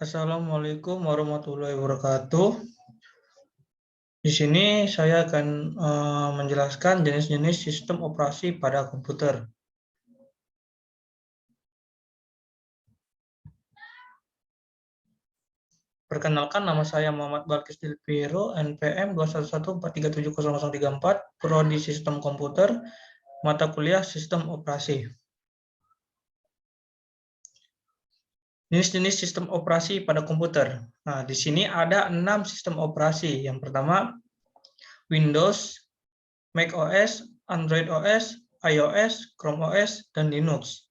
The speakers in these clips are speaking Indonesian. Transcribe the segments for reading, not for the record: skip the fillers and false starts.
Assalamualaikum warahmatullahi wabarakatuh. Di sini saya akan menjelaskan jenis-jenis sistem operasi pada komputer. Perkenalkan, nama saya Muhammad Balkis Dilpiro, NPM 211437034, Prodi Sistem Komputer, mata kuliah Sistem Operasi. Jenis-jenis sistem operasi pada komputer. Nah, di sini ada 6 sistem operasi. Yang pertama, Windows, Mac OS, Android OS, iOS, Chrome OS, dan Linux.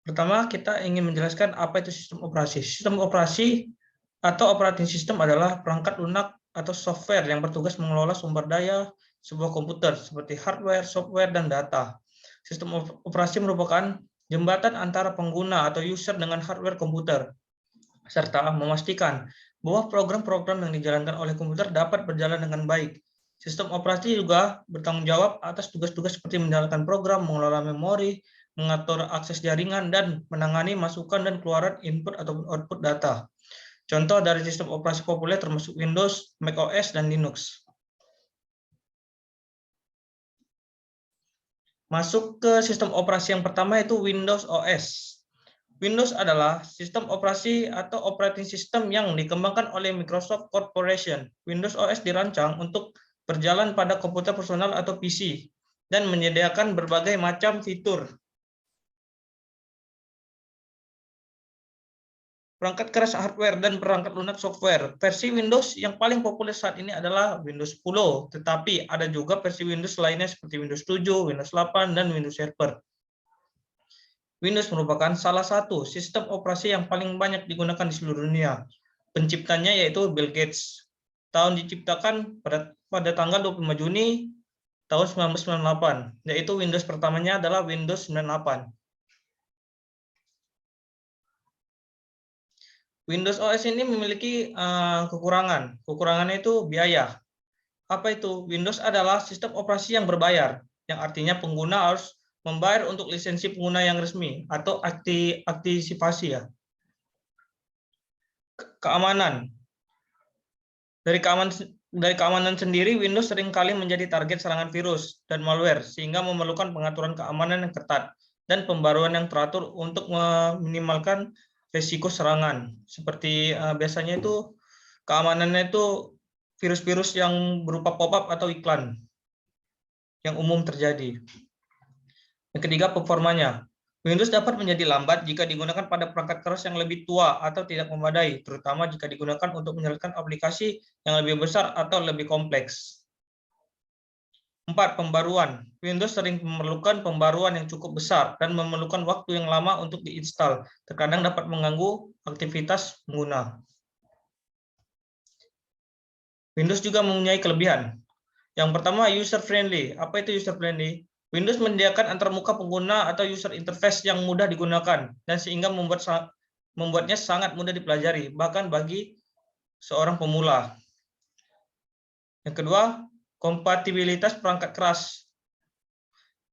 Pertama, kita ingin menjelaskan apa itu sistem operasi. Sistem operasi atau operating system adalah perangkat lunak atau software yang bertugas mengelola sumber daya sebuah komputer seperti hardware, software, dan data. Sistem operasi merupakan jembatan antara pengguna atau user dengan hardware komputer, serta memastikan bahwa program-program yang dijalankan oleh komputer dapat berjalan dengan baik. Sistem operasi juga bertanggung jawab atas tugas-tugas seperti menjalankan program, mengelola memori, mengatur akses jaringan, dan menangani masukan dan keluaran input atau output data. Contoh dari sistem operasi populer termasuk Windows, Mac OS, dan Linux. Masuk ke sistem operasi yang pertama, yaitu Windows OS. Windows adalah sistem operasi atau operating system yang dikembangkan oleh Microsoft Corporation. Windows OS dirancang untuk berjalan pada komputer personal atau PC dan menyediakan berbagai macam fitur. Perangkat keras hardware dan perangkat lunak software. Versi Windows yang paling populer saat ini adalah Windows 10, tetapi ada juga versi Windows lainnya seperti Windows 7, Windows 8, dan Windows Server. Windows merupakan salah satu sistem operasi yang paling banyak digunakan di seluruh dunia. Penciptanya yaitu Bill Gates. Tahun diciptakan pada tanggal 25 Juni tahun 1998, yaitu Windows pertamanya adalah Windows 98. Windows OS ini memiliki kekurangan. Kekurangannya itu biaya. Apa itu? Windows adalah sistem operasi yang berbayar, yang artinya pengguna harus membayar untuk lisensi pengguna yang resmi atau aktivasi ya. Keamanan. Dari keamanan sendiri, Windows seringkali menjadi target serangan virus dan malware, sehingga memerlukan pengaturan keamanan yang ketat dan pembaruan yang teratur untuk meminimalkan risiko serangan. Seperti biasanya itu keamanannya itu virus-virus yang berupa pop-up atau iklan yang umum terjadi. Yang ketiga, performanya. Windows dapat menjadi lambat jika digunakan pada perangkat keras yang lebih tua atau tidak memadai, terutama jika digunakan untuk menjalankan aplikasi yang lebih besar atau lebih kompleks. 4. Pembaruan. Windows sering memerlukan pembaruan yang cukup besar dan memerlukan waktu yang lama untuk diinstal. Terkadang dapat mengganggu aktivitas pengguna. Windows juga mempunyai kelebihan. Yang pertama, user-friendly. Apa itu user-friendly? Windows menyediakan antarmuka pengguna atau user interface yang mudah digunakan, dan sehingga membuatnya sangat mudah dipelajari, bahkan bagi seorang pemula. Yang kedua, kompatibilitas perangkat keras.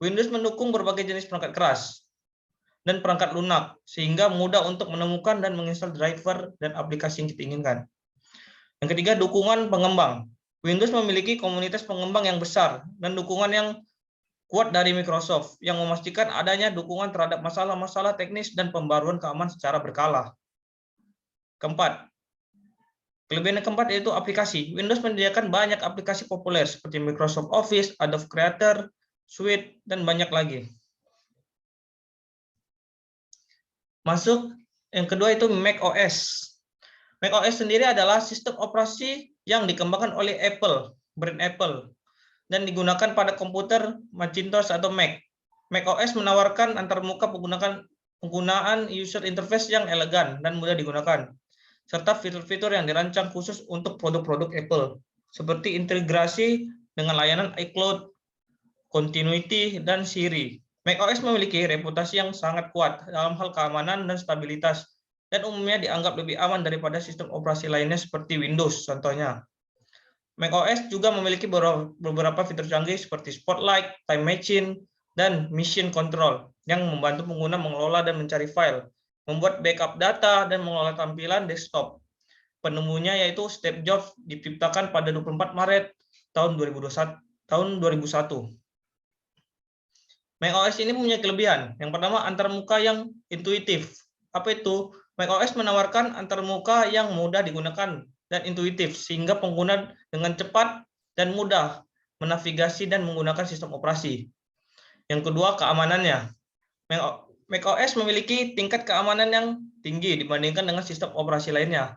Windows mendukung berbagai jenis perangkat keras dan perangkat lunak, sehingga mudah untuk menemukan dan menginstal driver dan aplikasi yang kita inginkan. Yang ketiga, dukungan pengembang. Windows memiliki komunitas pengembang yang besar dan dukungan yang kuat dari Microsoft yang memastikan adanya dukungan terhadap masalah-masalah teknis dan pembaruan keamanan secara berkala. Keempat, kelebihan yang keempat yaitu aplikasi. Windows menyediakan banyak aplikasi populer seperti Microsoft Office, Adobe Creator, Suite, dan banyak lagi. Masuk yang kedua itu Mac OS. Mac OS sendiri adalah sistem operasi yang dikembangkan oleh Apple, brand Apple, dan digunakan pada komputer Macintosh atau Mac. Mac OS menawarkan antarmuka penggunaan user interface yang elegan dan mudah digunakan, serta fitur-fitur yang dirancang khusus untuk produk-produk Apple, seperti integrasi dengan layanan iCloud, Continuity, dan Siri. Mac OS memiliki reputasi yang sangat kuat dalam hal keamanan dan stabilitas, dan umumnya dianggap lebih aman daripada sistem operasi lainnya seperti Windows, contohnya. Mac OS juga memiliki beberapa fitur canggih seperti Spotlight, Time Machine, dan mission control yang membantu pengguna mengelola dan mencari file, membuat backup data, dan mengelola tampilan desktop. Penemunya yaitu Steve Jobs, diciptakan pada 24 Maret tahun 2001. macOS ini mempunyai kelebihan. Yang pertama, antarmuka yang intuitif. Apa itu? macOS menawarkan antarmuka yang mudah digunakan dan intuitif, sehingga pengguna dengan cepat dan mudah menavigasi dan menggunakan sistem operasi. Yang kedua, keamanannya. macOS memiliki tingkat keamanan yang tinggi dibandingkan dengan sistem operasi lainnya.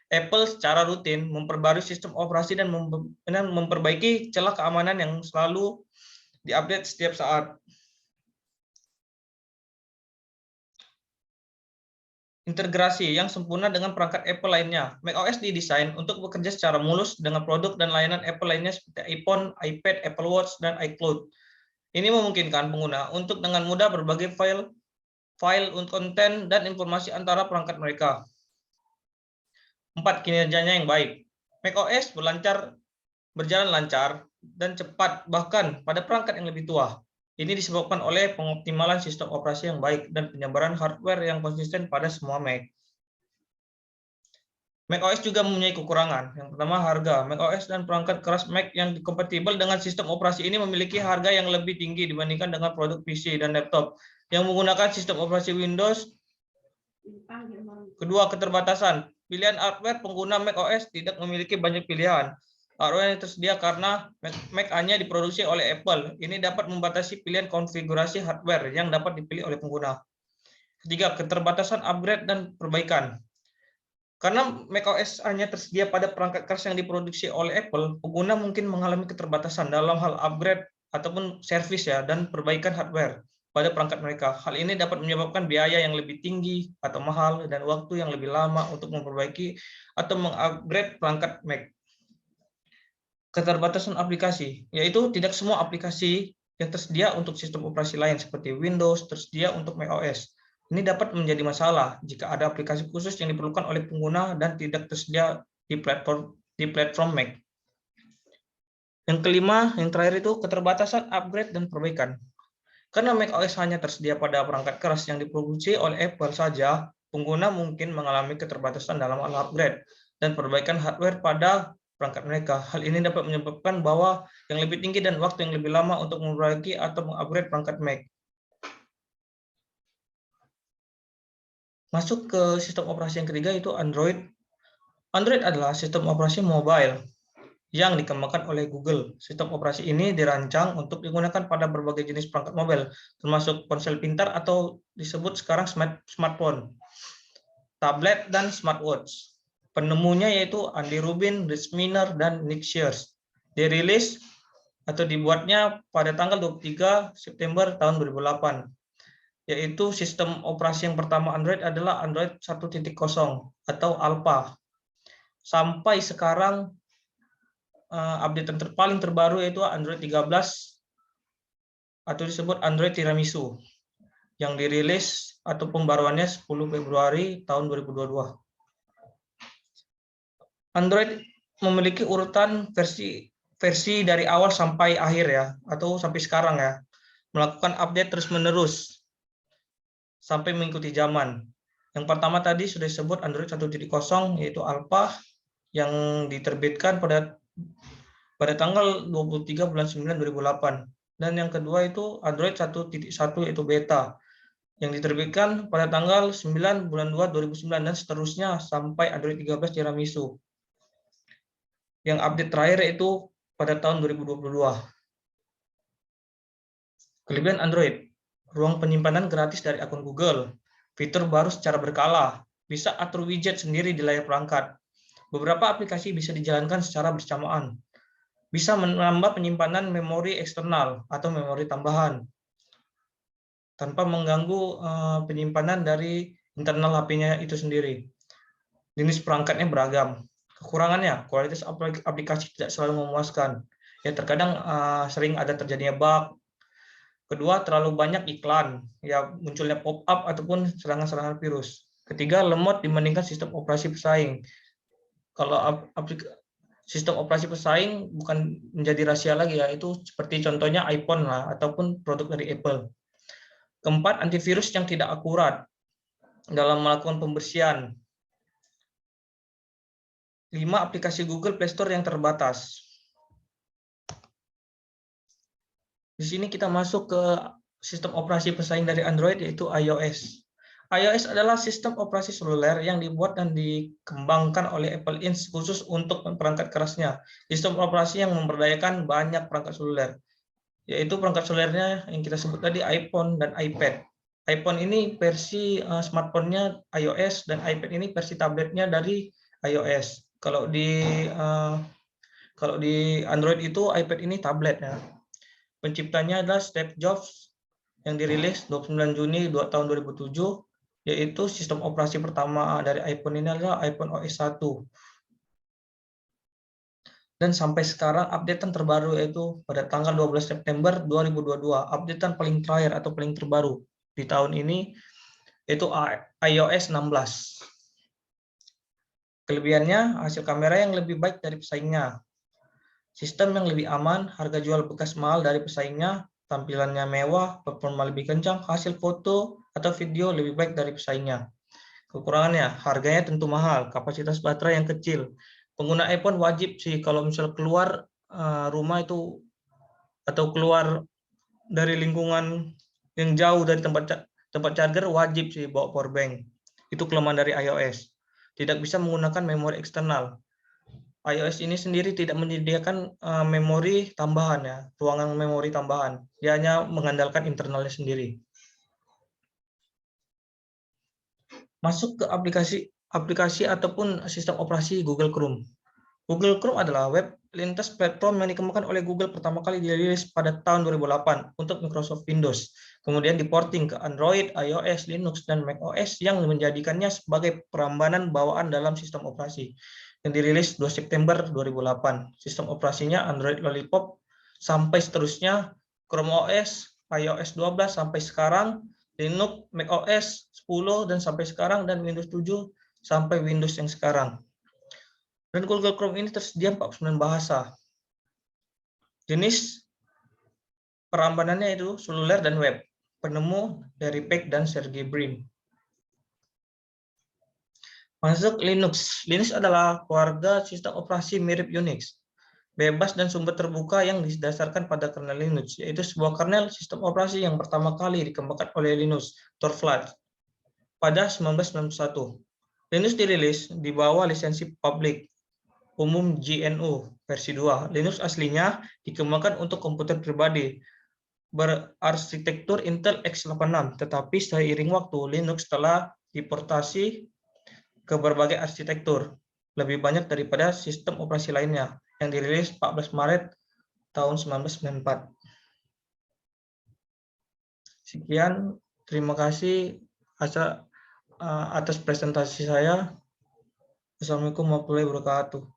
Apple secara rutin memperbarui sistem operasi dan memperbaiki celah keamanan yang selalu diupdate setiap saat. Integrasi yang sempurna dengan perangkat Apple lainnya. macOS didesain untuk bekerja secara mulus dengan produk dan layanan Apple lainnya seperti iPhone, iPad, Apple Watch, dan iCloud. Ini memungkinkan pengguna untuk dengan mudah berbagi file, konten, dan informasi antara perangkat mereka. 4. Kinerjanya yang baik. macOS berjalan lancar dan cepat bahkan pada perangkat yang lebih tua. Ini disebabkan oleh pengoptimalan sistem operasi yang baik dan penyebaran hardware yang konsisten pada semua Mac. macOS juga mempunyai kekurangan. Yang pertama, harga. macOS dan perangkat keras Mac yang kompatibel dengan sistem operasi ini memiliki harga yang lebih tinggi dibandingkan dengan produk PC dan laptop yang menggunakan sistem operasi Windows. Kedua, keterbatasan. Pilihan hardware pengguna macOS tidak memiliki banyak pilihan. Hardware yang tersedia karena Mac hanya diproduksi oleh Apple. Ini dapat membatasi pilihan konfigurasi hardware yang dapat dipilih oleh pengguna. Ketiga, keterbatasan upgrade dan perbaikan. Karena macOS hanya tersedia pada perangkat keras yang diproduksi oleh Apple, pengguna mungkin mengalami keterbatasan dalam hal upgrade ataupun servis dan perbaikan hardware pada perangkat mereka. Hal ini dapat menyebabkan biaya yang lebih tinggi atau mahal dan waktu yang lebih lama untuk memperbaiki atau mengupgrade perangkat Mac. Keterbatasan aplikasi, yaitu tidak semua aplikasi yang tersedia untuk sistem operasi lain seperti Windows tersedia untuk macOS. Ini dapat menjadi masalah jika ada aplikasi khusus yang diperlukan oleh pengguna dan tidak tersedia di platform Mac. Yang kelima, yang terakhir itu keterbatasan upgrade dan perbaikan. Karena macOS hanya tersedia pada perangkat keras yang diproduksi oleh Apple saja, pengguna mungkin mengalami keterbatasan dalam hal upgrade dan perbaikan hardware pada perangkat mereka. Hal ini dapat menyebabkan bahwa yang lebih tinggi dan waktu yang lebih lama untuk memperbaiki atau mengupgrade perangkat Mac. Masuk ke sistem operasi yang ketiga itu Android. Android adalah sistem operasi mobile yang dikembangkan oleh Google. Sistem operasi ini dirancang untuk digunakan pada berbagai jenis perangkat mobile, termasuk ponsel pintar atau disebut sekarang smartphone, tablet, dan smartwatch. Penemunya yaitu Andy Rubin, Rich Miner, dan Nick Shears. Dirilis atau dibuatnya pada tanggal 23 September tahun 2008. Yaitu sistem operasi yang pertama Android adalah Android 1.0 atau Alpha. Sampai sekarang update yang paling terbaru yaitu Android 13 atau disebut Android Tiramisu yang dirilis atau pembaruannya 10 Februari tahun 2022. Android memiliki urutan versi dari awal sampai akhir atau sampai sekarang melakukan update terus-menerus sampai mengikuti zaman. Yang pertama tadi sudah disebut Android 1.0 yaitu Alpha yang diterbitkan pada tanggal 23 bulan 9 2008. Dan yang kedua itu Android 1.1 yaitu beta yang diterbitkan pada tanggal 9 bulan 2 2009 dan seterusnya sampai Android 13 Tiramisu. Yang update terakhir itu pada tahun 2022. Kelebihan Android, ruang penyimpanan gratis dari akun Google, fitur baru secara berkala, bisa atur widget sendiri di layar perangkat. Beberapa aplikasi bisa dijalankan secara bersamaan. Bisa menambah penyimpanan memori eksternal atau memori tambahan tanpa mengganggu penyimpanan dari internal HP-nya itu sendiri. Jenis perangkatnya beragam. Kekurangannya, kualitas aplikasi tidak selalu memuaskan. Terkadang sering ada terjadinya bug. Kedua, terlalu banyak iklan, munculnya pop-up ataupun serangan-serangan virus. Ketiga, lemot dibandingkan sistem operasi pesaing. Kalau sistem operasi pesaing bukan menjadi rahasia lagi ya, itu seperti contohnya iPhone lah ataupun produk dari Apple. Keempat, antivirus yang tidak akurat dalam melakukan pembersihan. 5, aplikasi Google Play Store yang terbatas. Di sini kita masuk ke sistem operasi pesaing dari Android, yaitu iOS. iOS adalah sistem operasi seluler yang dibuat dan dikembangkan oleh Apple Inc. khusus untuk perangkat kerasnya. Sistem operasi yang memberdayakan banyak perangkat seluler, yaitu perangkat selulernya yang kita sebut tadi iPhone dan iPad. iPhone ini versi smartphone-nya iOS dan iPad ini versi tabletnya dari iOS. Kalau di Android itu iPad ini tablet ya. Penciptanya adalah Steve Jobs yang dirilis 29 Juni tahun 2007, yaitu sistem operasi pertama dari iPhone ini adalah iPhone OS 1. Dan sampai sekarang updatean terbaru yaitu pada tanggal 12 September 2022, updatean paling terakhir atau paling terbaru di tahun ini yaitu iOS 16. Kelebihannya, hasil kamera yang lebih baik dari pesaingnya, sistem yang lebih aman, harga jual bekas mahal dari pesaingnya, tampilannya mewah, performa lebih kencang, hasil foto atau video lebih baik dari pesaingnya. Kekurangannya, harganya tentu mahal, kapasitas baterai yang kecil. Pengguna iPhone wajib sih kalau misal keluar rumah itu atau keluar dari lingkungan yang jauh dari tempat charger, wajib sih bawa power bank. Itu kelemahan dari iOS. Tidak bisa menggunakan memori eksternal. iOS ini sendiri tidak menyediakan memori tambahan ya, ruangan memori tambahan. Dia hanya mengandalkan internalnya sendiri. Masuk ke aplikasi ataupun sistem operasi Google Chrome. Google Chrome adalah web lintas platform yang dikembangkan oleh Google pertama kali dirilis pada tahun 2008 untuk Microsoft Windows. Kemudian diporting ke Android, iOS, Linux, dan macOS yang menjadikannya sebagai perambanan bawaan dalam sistem operasi. Yang dirilis 2 September 2008. Sistem operasinya Android Lollipop sampai seterusnya, Chrome OS, iOS 12 sampai sekarang, Linux, macOS 10 dan sampai sekarang, dan Windows 7 sampai Windows yang sekarang. Dan Google Chrome ini tersedia 49 bahasa. Jenis perambanannya itu seluler dan web. Penemu dari Peck dan Sergey Brin. Masuk Linux. Linux adalah keluarga sistem operasi mirip Unix, bebas dan sumber terbuka yang didasarkan pada kernel Linux, yaitu sebuah kernel sistem operasi yang pertama kali dikembangkan oleh Linus Torvalds pada 1991. Linux dirilis di bawah lisensi publik umum GNU versi 2. Linux aslinya dikembangkan untuk komputer pribadi berarsitektur Intel x86, tetapi seiring waktu Linux telah diportasi ke berbagai arsitektur, lebih banyak daripada sistem operasi lainnya, yang dirilis 14 Maret tahun 1994. Sekian, terima kasih atas presentasi saya. Assalamualaikum warahmatullahi wabarakatuh.